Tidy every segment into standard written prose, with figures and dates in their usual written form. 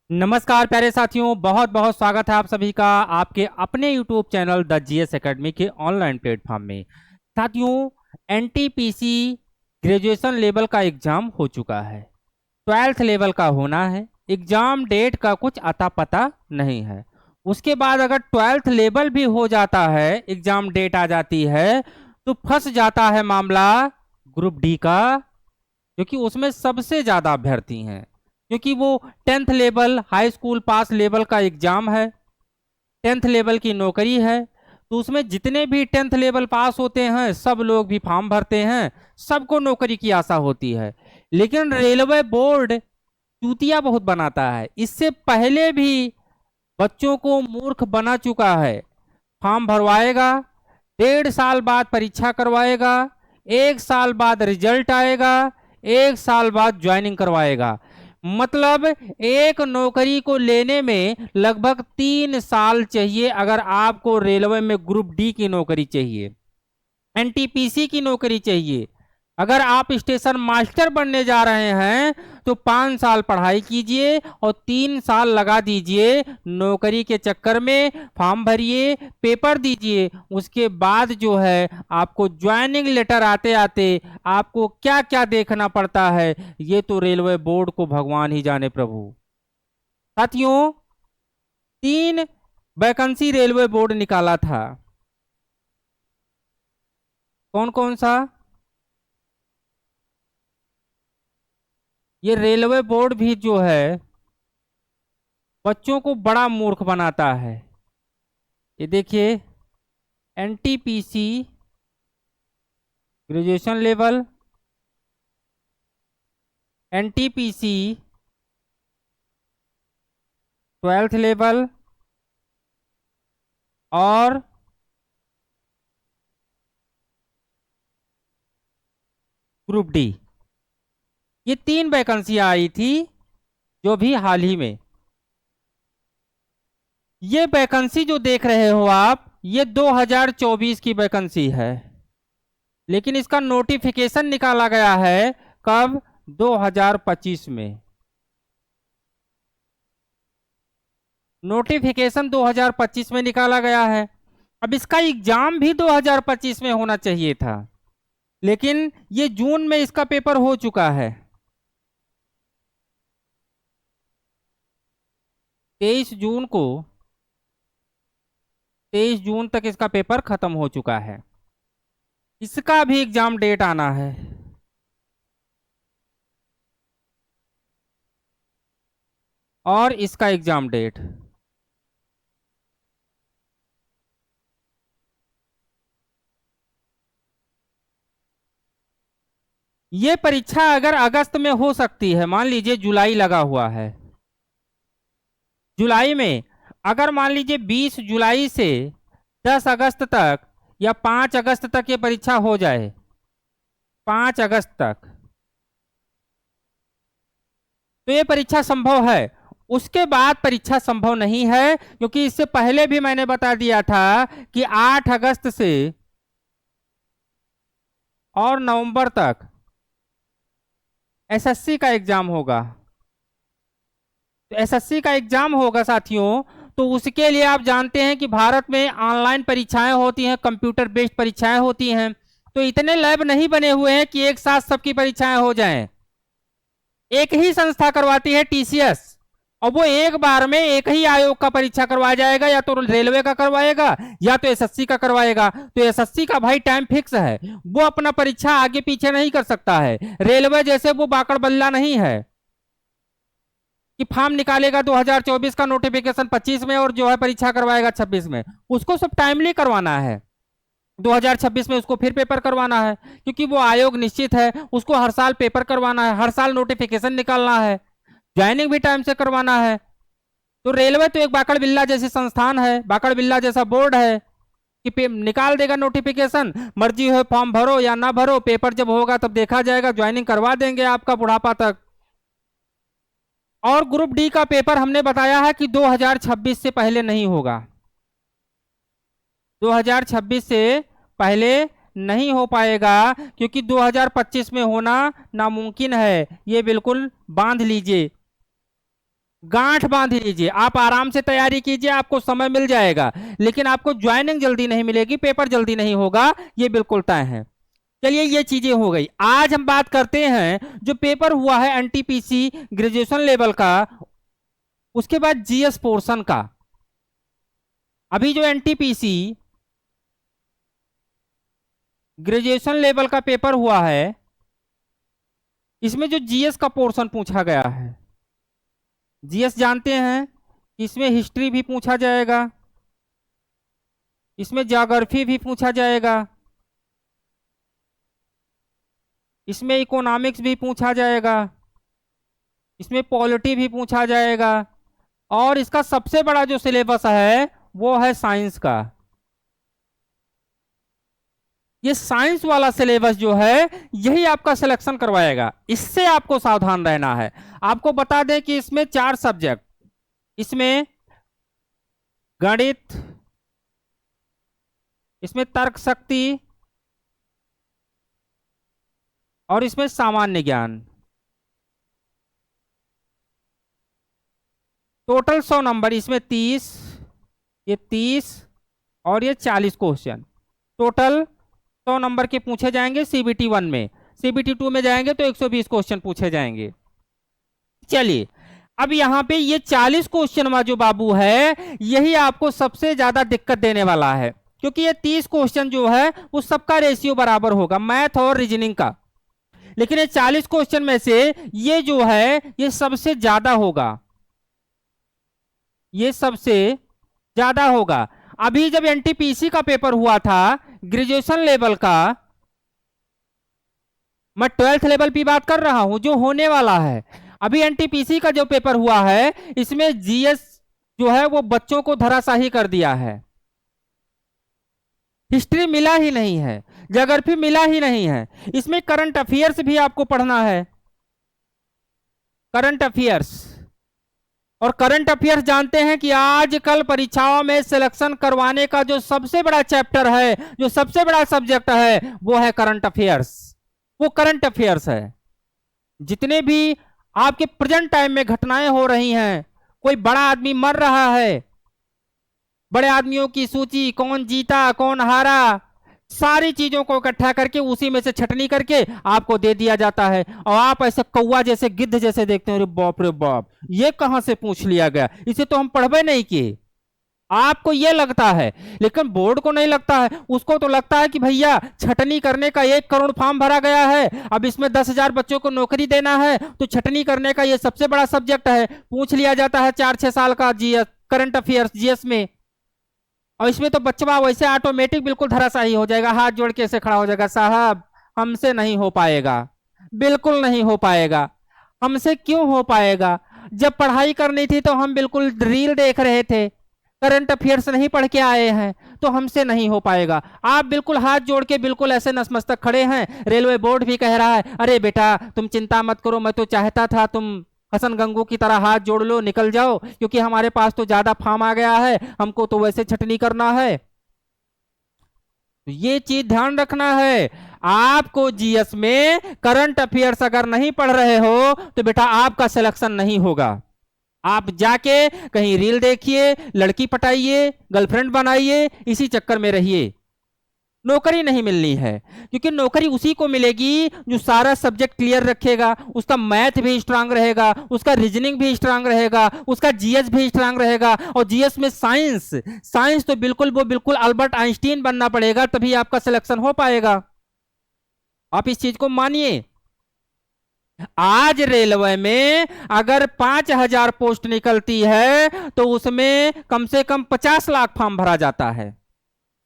नमस्कार प्यारे साथियों, बहुत बहुत स्वागत है आप सभी का आपके अपने YouTube channel the GS academy के ऑनलाइन प्लेटफॉर्म में। साथियों, एनटीपीसी ग्रेजुएशन लेवल का एग्जाम हो चुका है। 12th लेवल का होना है। एग्जाम डेट का कुछ अता पता नहीं है। उसके बाद अगर 12th लेवल भी हो जाता है, एग्जाम डेट आ जाती है, तो फंस जाता है मामला ग्रुप डी का, क्योंकि उसमें सबसे ज्यादा अभ्यर्थी हैं। क्योंकि वो 10th लेवल हाई स्कूल पास लेवल का एग्जाम है, 10th लेवल की नौकरी है। तो उसमें जितने भी 10th लेवल पास होते हैं सब लोग भी फॉर्म भरते हैं, सबको नौकरी की आशा होती है। लेकिन रेलवे बोर्ड चूतिया बहुत बनाता है। इससे पहले भी बच्चों को मूर्ख बना चुका है। फॉर्म भरवाएगा, 1.5 साल बाद परीक्षा करवाएगा, 1 साल बाद रिजल्ट आएगा, 1 साल बाद ज्वाइनिंग करवाएगा। मतलब एक नौकरी को लेने में लगभग 3 साल चाहिए। अगर आपको रेलवे में ग्रुप डी की नौकरी चाहिए, एनटीपीसी की नौकरी चाहिए, अगर आप स्टेशन मास्टर बनने जा रहे हैं, तो 5 साल पढ़ाई कीजिए और 3 साल लगा दीजिए नौकरी के चक्कर में। फॉर्म भरिए, पेपर दीजिए, उसके बाद जो है आपको ज्वाइनिंग लेटर आते आते आपको क्या क्या देखना पड़ता है, ये तो रेलवे बोर्ड को भगवान ही जाने प्रभु। साथियों, 3 वैकेंसी रेलवे बोर्ड निकाला था। कौन कौन सा? ये रेलवे बोर्ड भी जो है बच्चों को बड़ा मूर्ख बनाता है। ये देखिए, NTPC graduation level, NTPC 12th level और ग्रुप डी, ये 3 वैकेंसियां आई थी जो भी हाल ही में। ये वैकेंसी जो देख रहे हो आप, ये 2024 की वैकेंसी है। लेकिन इसका नोटिफिकेशन निकाला गया है कब? 2025 में। नोटिफिकेशन 2025 में निकाला गया है। अब इसका एग्जाम भी 2025 में होना चाहिए था, लेकिन ये जून में इसका पेपर हो चुका है। 23 जून को, 23 जून तक इसका पेपर खत्म हो चुका है। इसका भी एग्जाम डेट आना है। और इसका एग्जाम डेट ये परीक्षा अगर अगस्त में हो सकती है, मान लीजिए जुलाई लगा हुआ है, जुलाई में अगर मान लीजिए 20 जुलाई से 10 अगस्त तक या 5 अगस्त तक ये परीक्षा हो जाए, 5 अगस्त तक, तो ये परीक्षा संभव है। उसके बाद परीक्षा संभव नहीं है, क्योंकि इससे पहले भी मैंने बता दिया था कि 8 अगस्त से और नवंबर तक एसएससी का एग्जाम होगा। तो एसएससी का एग्जाम होगा साथियों, तो उसके लिए आप जानते हैं कि भारत में ऑनलाइन परीक्षाएं होती हैं, कंप्यूटर बेस्ड परीक्षाएं होती हैं। तो इतने लैब नहीं बने हुए हैं कि एक साथ सबकी परीक्षाएं हो जाएं। एक ही संस्था करवाती है, टीसीएस, और वो एक बार में एक ही आयोग का परीक्षा करवाया जाएगा, या तो रेलवे का करवाएगा या तो एसएससी का करवाएगा। तो एसएससी का भाई टाइम फिक्स है, वो अपना परीक्षा आगे पीछे नहीं कर सकता है। रेलवे जैसे वो बाकड़ बल्ला नहीं है कि फॉर्म निकालेगा 2024 का, नोटिफिकेशन 25 में, और जो है परीक्षा करवाएगा 26 में। उसको सब टाइमली करवाना है। 2026 में उसको फिर पेपर करवाना है, क्योंकि वो आयोग निश्चित है, उसको हर साल पेपर करवाना है, हर साल नोटिफिकेशन निकालना है, ज्वाइनिंग भी टाइम से करवाना है। तो रेलवे तो एक बाकड़ बिल्ला जैसी संस्थान है, बाकड़ बिल्ला जैसा बोर्ड है कि निकाल देगा नोटिफिकेशन, मर्जी हो फॉर्म भरो या ना भरो, पेपर जब होगा तब देखा जाएगा, ज्वाइनिंग करवा देंगे आपका बुढ़ापा तक। और ग्रुप डी का पेपर हमने बताया है कि 2026 से पहले नहीं होगा। 2026 से पहले नहीं हो पाएगा, क्योंकि 2025 में होना नामुमकिन है। ये बिल्कुल बांध लीजिए। गांठ बांध लीजिए, आप आराम से तैयारी कीजिए, आपको समय मिल जाएगा, लेकिन आपको ज्वाइनिंग जल्दी नहीं मिलेगी, पेपर जल्दी नहीं होगा, ये बिल्कुल तय है। चलिए ये चीजें हो गई। आज हम बात करते हैं जो पेपर हुआ है एनटीपीसी ग्रेजुएशन लेवल का, उसके बाद जीएस पोर्शन का। अभी जो एनटीपीसी ग्रेजुएशन लेवल का पेपर हुआ है, इसमें जो जीएस का पोर्शन पूछा गया है, जीएस जानते हैं, इसमें हिस्ट्री भी पूछा जाएगा, इसमें ज्योग्राफी भी पूछा जाएगा, इसमें इकोनॉमिक्स भी पूछा जाएगा, इसमें पॉलिटी भी पूछा जाएगा, और इसका सबसे बड़ा जो सिलेबस है वो है साइंस का। ये साइंस वाला सिलेबस जो है यही आपका सिलेक्शन करवाएगा, इससे आपको सावधान रहना है। आपको बता दें कि इसमें 4 सब्जेक्ट, इसमें गणित, इसमें तर्क शक्ति, और इसमें सामान्य ज्ञान। टोटल 100 नंबर, इसमें 30, ये 30 और ये 40 क्वेश्चन, टोटल 100 नंबर के पूछे जाएंगे सीबीटी 1 में। सीबीटी 2 में जाएंगे तो 120 क्वेश्चन पूछे जाएंगे। चलिए अब यहां पे ये 40 क्वेश्चन में जो बाबू है, यही आपको सबसे ज्यादा दिक्कत देने वाला है, क्योंकि ये 30 क्वेश्चन जो है वो सबका रेशियो बराबर होगा, मैथ और रीजनिंग का। लेकिन ये 40 क्वेश्चन में से ये जो है ये सबसे ज्यादा होगा, ये सबसे ज्यादा होगा। अभी जब एनटीपीसी का पेपर हुआ था ग्रेजुएशन लेवल का, मैं 12th लेवल की बात कर रहा हूं जो होने वाला है। अभी एनटीपीसी का जो पेपर हुआ है इसमें जीएस जो है वो बच्चों को धराशाही कर दिया है, हिस्ट्री मिला ही नहीं है, ज्योग्राफी मिला ही नहीं है, इसमें करंट अफेयर्स भी आपको पढ़ना है, करंट अफेयर्स। और करंट अफेयर्स जानते हैं कि आजकल परीक्षाओं में सिलेक्शन करवाने का जो सबसे बड़ा चैप्टर है, जो सबसे बड़ा सब्जेक्ट है, वो है करंट अफेयर्स। वो करंट अफेयर्स है। जितने भी आपके प्रेजेंट टाइम में घटनाएं हो रही हैं, कोई बड़ा आदमी मर रहा है, बड़े आदमियों की सूची, कौन जीता कौन हारा, सारी चीजों को इकट्ठा करके उसी में से छटनी करके आपको दे दिया जाता है, और आप ऐसे कौवा जैसे गिद्ध जैसे देखते हैं, रे बाप ये कहां से पूछ लिया गया, इसे तो हम पढ़बे नहीं किए। आपको ये लगता है, लेकिन बोर्ड को नहीं लगता है, उसको तो लगता है कि भैया छटनी करने का 1 करोड़ फॉर्म भरा गया है, अब इसमें 10,000 बच्चों को नौकरी देना है, तो छटनी करने का ये सबसे बड़ा सब्जेक्ट है, पूछ लिया जाता है 4-6 साल का जीएस, करंट अफेयर्स जीएस में। और इसमें तो बच्चा वैसे ऑटोमेटिक बिल्कुल धराशायी हो जाएगा, हाथ जोड़ के ऐसे खड़ा हो जाएगा, साहब हमसे नहीं हो पाएगा, बिल्कुल नहीं हो पाएगा। हमसे क्यों हो पाएगा? जब पढ़ाई करनी थी तो हम बिल्कुल रील देख रहे थे, करंट अफेयर्स नहीं पढ़ के आए हैं, तो हमसे नहीं हो पाएगा। आप बिल्कुल हाथ जोड़ के बिल्कुल ऐसे नतमस्तक खड़े हैं। रेलवे बोर्ड भी कह रहा है, अरे बेटा तुम चिंता मत करो, मैं तो चाहता था तुम हसन गंगू की तरह हाथ जोड़ लो निकल जाओ, क्योंकि हमारे पास तो ज्यादा फॉर्म आ गया है, हमको तो वैसे छटनी करना है। ये चीज ध्यान रखना है। आपको जीएस में करंट अफेयर्स अगर नहीं पढ़ रहे हो तो बेटा आपका सिलेक्शन नहीं होगा। आप जाके कहीं रील देखिए, लड़की पटाइए, गर्लफ्रेंड बनाइए, इसी चक्कर में रहिए, नौकरी नहीं मिलनी है। क्योंकि नौकरी उसी को मिलेगी जो सारा सब्जेक्ट क्लियर रखेगा, उसका मैथ भी स्ट्रांग रहेगा, उसका रीजनिंग भी स्ट्रांग रहेगा, उसका जीएस भी स्ट्रांग रहेगा। और जीएस में साइंस, साइंस तो बिल्कुल अल्बर्ट आइंस्टीन बनना पड़ेगा, तभी आपका सिलेक्शन हो पाएगा। आप इस चीज को मानिए। आज रेलवे में अगर 5,000 पोस्ट निकलती है तो उसमें कम से कम 50 लाख फॉर्म भरा जाता है।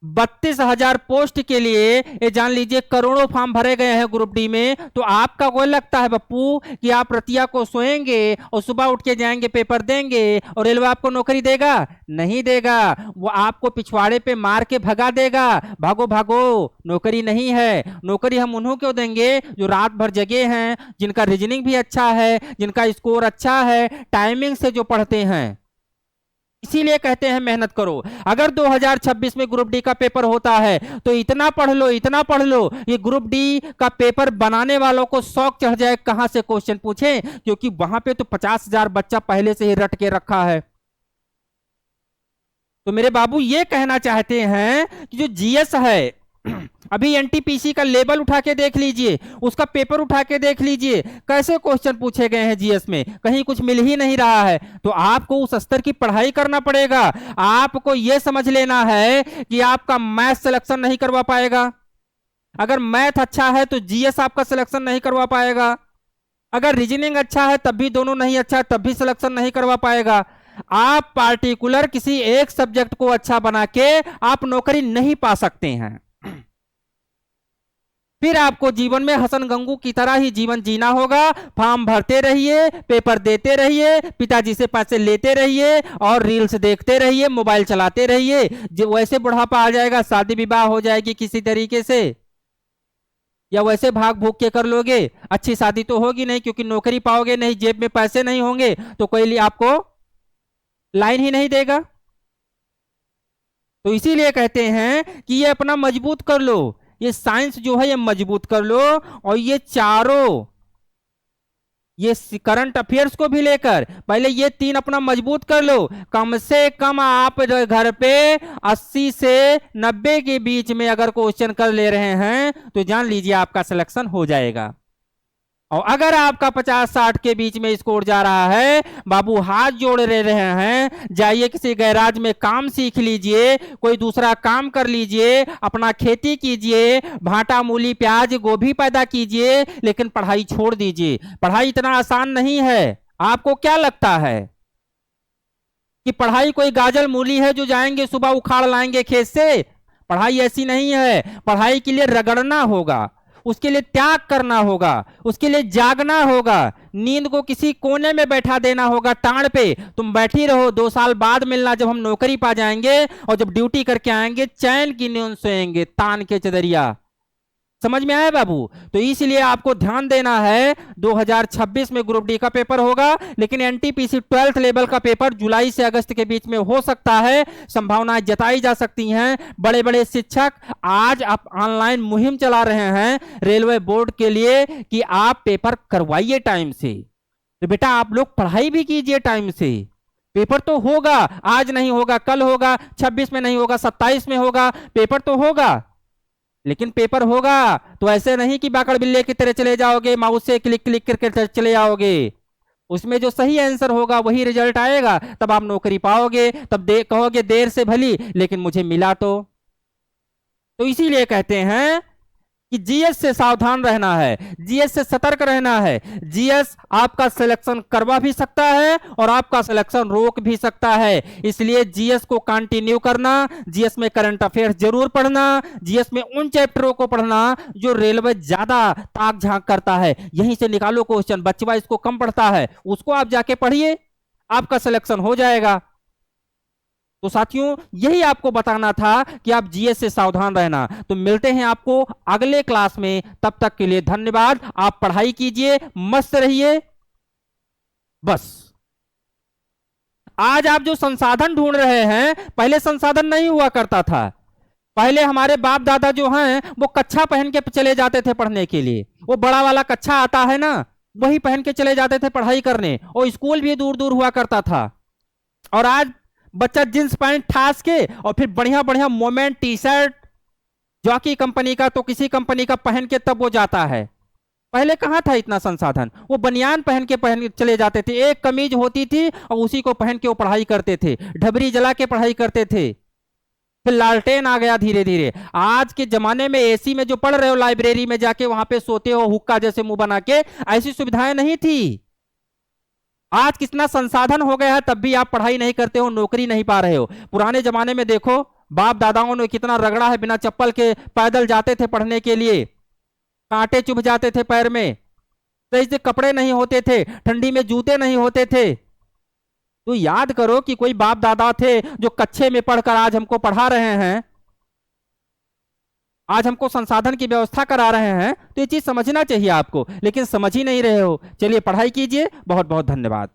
32,000 पोस्ट के लिए ये जान लीजिए करोड़ों फॉर्म भरे गए हैं ग्रुप डी में। तो आपका कोई लगता है बप्पू कि आप रतिया को सोएंगे और सुबह उठ के जाएंगे पेपर देंगे और रेलवे आपको नौकरी देगा? नहीं देगा। वो आपको पिछवाड़े पे मार के भगा देगा, भागो भागो, नौकरी नहीं है। नौकरी हम उन्हों को देंगे जो रात भर जगे हैं, जिनका रीजनिंग भी अच्छा है, जिनका स्कोर अच्छा है, टाइमिंग से जो पढ़ते हैं। इसीलिए कहते हैं मेहनत करो। अगर 2026 में ग्रुप डी का पेपर होता है तो इतना पढ़ लो, इतना पढ़ लो, ये ग्रुप डी का पेपर बनाने वालों को शौक चढ़ जाए कहां से क्वेश्चन पूछे, क्योंकि वहां पे तो 50,000 बच्चा पहले से ही रट के रखा है। तो मेरे बाबू ये कहना चाहते हैं कि जो जीएस है, अभी एनटीपीसी का लेवल उठा के देख लीजिए, उसका पेपर उठा के देख लीजिए, कैसे क्वेश्चन पूछे गए हैं जीएस में, कहीं कुछ मिल ही नहीं रहा है। तो आपको उस स्तर की पढ़ाई करना पड़ेगा। आपको यह समझ लेना है कि आपका मैथ सिलेक्शन नहीं करवा पाएगा। अगर मैथ अच्छा है तो जीएस आपका सिलेक्शन नहीं करवा पाएगा। अगर रीजनिंग अच्छा है तब भी दोनों नहीं अच्छा, तब भी सिलेक्शन नहीं करवा पाएगा। आप पार्टिकुलर किसी एक सब्जेक्ट को अच्छा बना के आप नौकरी नहीं पा सकते हैं। फिर आपको जीवन में हसन गंगू की तरह ही जीवन जीना होगा। फॉर्म भरते रहिए, पेपर देते रहिए, पिताजी से पैसे लेते रहिए और रील्स देखते रहिए, मोबाइल चलाते रहिए। जो वैसे बुढ़ापा आ जाएगा, शादी विवाह हो जाएगी किसी तरीके से, या वैसे भाग भूग के कर लोगे। अच्छी शादी तो होगी नहीं, क्योंकि नौकरी पाओगे नहीं, जेब में पैसे नहीं होंगे, तो कोई आपको लाइन ही नहीं देगा। तो इसीलिए कहते हैं कि ये अपना मजबूत कर लो, ये साइंस जो है ये मजबूत कर लो, और ये चारों, ये करंट अफेयर्स को भी लेकर पहले ये 3 अपना मजबूत कर लो। कम से कम आप घर पे 80 से 90 के बीच में अगर क्वेश्चन कर ले रहे हैं तो जान लीजिए आपका सिलेक्शन हो जाएगा। और अगर आपका 50-60 के बीच में स्कोर जा रहा है, बाबू हाथ जोड़ रहे हैं, जाइए किसी गैराज में काम सीख लीजिए, कोई दूसरा काम कर लीजिए, अपना खेती कीजिए, भाटा मूली प्याज गोभी पैदा कीजिए, लेकिन पढ़ाई छोड़ दीजिए। पढ़ाई इतना आसान नहीं है। आपको क्या लगता है कि पढ़ाई कोई गाजर मूली है जो जाएंगे सुबह उखाड़ लाएंगे खेत से? पढ़ाई ऐसी नहीं है। पढ़ाई के लिए रगड़ना होगा, उसके लिए त्याग करना होगा, उसके लिए जागना होगा, नींद को किसी कोने में बैठा देना होगा, टांड पे तुम बैठी रहो। 2 साल बाद मिलना, जब हम नौकरी पा जाएंगे और जब ड्यूटी करके आएंगे, चैन की नींद सोएंगे तान के चदरिया। समझ में आया बाबू? तो इसलिए आपको ध्यान देना है। 2026 में ग्रुप डी का पेपर होगा, लेकिन एनटीपीसी 12th लेवल का पेपर जुलाई से अगस्त के बीच में हो सकता है, संभावनाएं जताई जा सकती हैं। बड़े बड़े शिक्षक आज आप ऑनलाइन मुहिम चला रहे हैं रेलवे बोर्ड के लिए कि आप पेपर करवाइए टाइम से। तो बेटा आप लोग पढ़ाई भी कीजिए टाइम से। पेपर तो होगा, आज नहीं होगा कल होगा, 26 में नहीं होगा 27 में होगा, पेपर तो होगा। लेकिन पेपर होगा तो ऐसे नहीं कि बाकड़ बिल्ले की तरह चले जाओगे, माउस से क्लिक क्लिक करके चले जाओगे। उसमें जो सही आंसर होगा वही रिजल्ट आएगा, तब आप नौकरी पाओगे। तब कहोगे देर से भली लेकिन मुझे मिला। तो इसीलिए कहते हैं कि जीएस से सावधान रहना है, जीएस से सतर्क रहना है। जीएस आपका सिलेक्शन करवा भी सकता है और आपका सिलेक्शन रोक भी सकता है। इसलिए जीएस को कंटिन्यू करना, जीएस में करंट अफेयर्स जरूर पढ़ना, जीएस में उन चैप्टरों को पढ़ना जो रेलवे ज्यादा ताक झांक करता है। यहीं से निकालो क्वेश्चन, बच्चा इसको कम पढ़ता है, उसको आप जाके पढ़िए, आपका सिलेक्शन हो जाएगा। तो साथियों यही आपको बताना था कि आप जीएस से सावधान रहना। तो मिलते हैं आपको अगले क्लास में, तब तक के लिए धन्यवाद। आप पढ़ाई कीजिए, मस्त रहिए। बस आज आप जो संसाधन ढूंढ रहे हैं, पहले संसाधन नहीं हुआ करता था। पहले हमारे बाप दादा जो हैं वो कच्छा पहन के चले जाते थे पढ़ने के लिए, वो बड़ा वाला कच्छा आता है ना, वही पहन के चले जाते थे पढ़ाई करने, और स्कूल भी दूर दूर हुआ करता था। और आज बच्चा जींस पैंट ठास के और फिर बढ़िया बढ़िया moment T shirt, jockey company का तो किसी कंपनी का पहन के तब वो जाता है। पहले कहां था इतना संसाधन? वो बनियान पहन के चले जाते थे, एक कमीज होती थी और उसी को पहन के वो पढ़ाई करते थे, ढबरी जला के पढ़ाई करते थे। फिर लालटेन आ गया धीरे धीरे। आज के जमाने में एसी में जो पढ़ रहे हो, लाइब्रेरी में जाके वहां पे सोते हो हुक्का जैसे मुंह बना के, ऐसी सुविधाएं नहीं थी। आज कितना संसाधन हो गया है, तब भी आप पढ़ाई नहीं करते हो, नौकरी नहीं पा रहे हो। पुराने जमाने में देखो बाप दादाओं ने कितना रगड़ा है, बिना चप्पल के पैदल जाते थे पढ़ने के लिए, कांटे चुभ जाते थे पैर में, सही से कपड़े नहीं होते थे, ठंडी में जूते नहीं होते थे। तो याद करो कि कोई बाप दादा थे जो कच्चे में पढ़कर आज हमको पढ़ा रहे हैं, आज हमको संसाधन की व्यवस्था करा रहे हैं। तो ये चीज समझना चाहिए आपको, लेकिन समझ ही नहीं रहे हो। चलिए पढ़ाई कीजिए। बहुत बहुत धन्यवाद।